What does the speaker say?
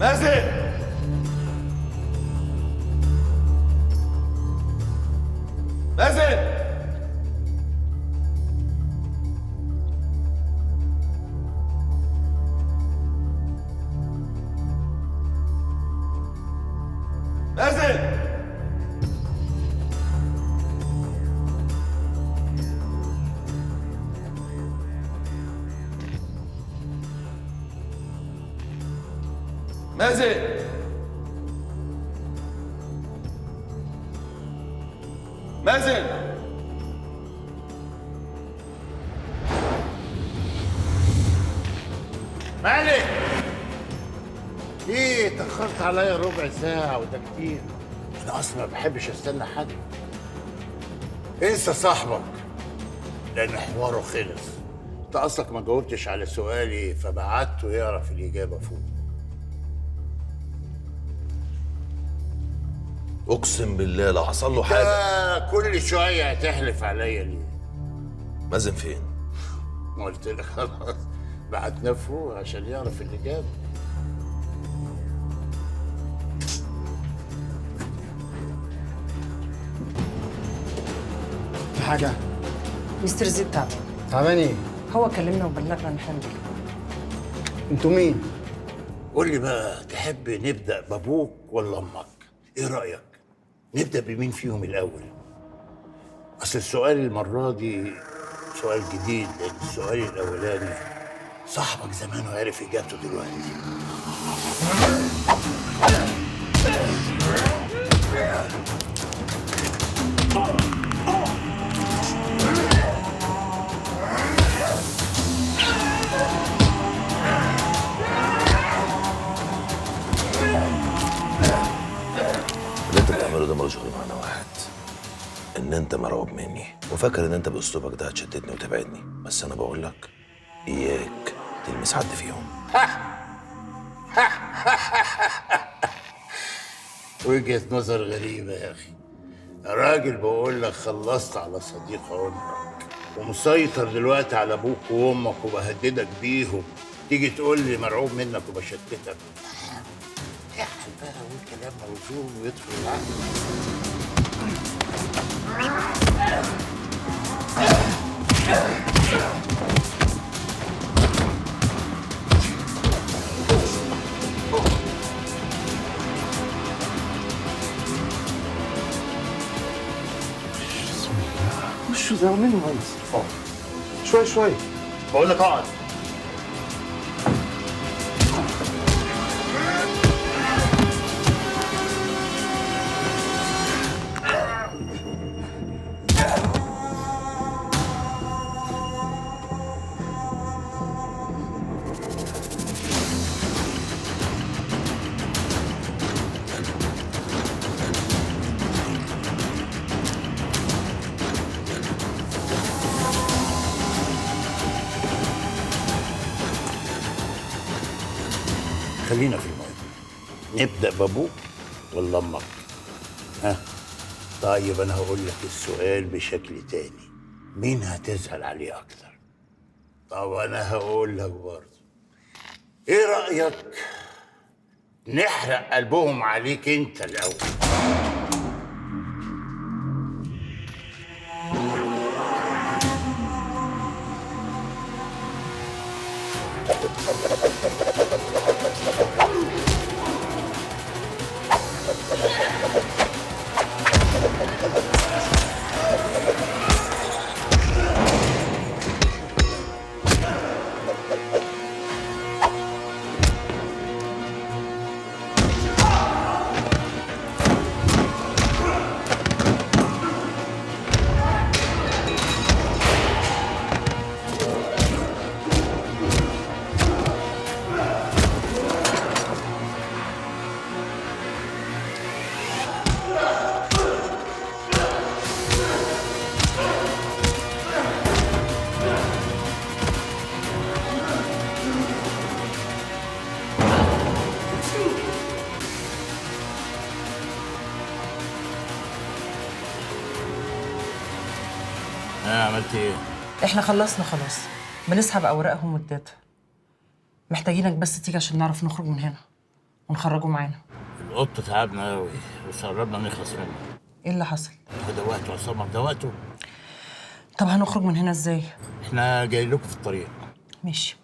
مازن مازن مازن مازن مازن مالك؟ ايه اتأخرت عليا ربع ساعة وده كتير. أنا أصلا ما بحبش أستنى حد. انسى صاحبك لأن حواره خلص. أنت أصلك ما جاوبتش على سؤالي فبعته يعرف الإجابة فوق. اقسم بالله لو حصل له حاجه. كل شوية هتحلف عليا ليه؟ مازن فين؟ ما قلت لك خلاص بعتناه فوق عشان يعرف الإجابة. في حاجة؟ مستر زيد تعب. تعبان ايه؟ هو كلمنا وبلغنا ان احنا نجي. انتوا مين؟ قول لي بقى تحب نبدأ بأبوك ولا أمك؟ إيه رأيك؟ نبدأ بمين فيهم الأول؟ أصل السؤال المرة دي سؤال جديد لأن السؤال الأولاني صاحبك زمان وعرف إجابته دلوقتي. اللي انت بتعمله ده ملوش غير معنى واحد، ان انت مرعوب مني وفاكر ان انت باسلوبك ده هتشتتني وتبعدني، بس انا بقول لك اياك تلمس حد فيهم. وجهة نظر غريبة يا أخي. يا راجل بقول لك خلصت على صديق عمرك ومسيطر دلوقتي على أبوك وأمك وبهددك بيهم، تيجي تقول لي مرعوب منك وبشتتك. احسن بقى والكلام موزون ويدخل العقل. وشو ده منه هيس؟ شوي شوي. بقول لك اقعد. خلينا في المهم. نبدأ بأبوك ولا أمك؟ ها؟ طيب أنا هقول لك السؤال بشكل تاني. مين هتزعل عليه أكتر؟ طب أنا هقول لك برضه. إيه رأيك نحرق قلبهم عليك أنت الأول؟ عملت ايه؟ احنا خلصنا خلاص، بنسحب اوراقهم والداتا. محتاجينك بس تيجي عشان نعرف نخرج من هنا. ونخرجه معانا. القط تعبنا قوي بس قربنا نخلص منه. ايه اللي حصل؟ ده وقته يا سمر، ده وقته. طب هنخرج من هنا ازاي؟ احنا جايين لكم في الطريق. ماشي.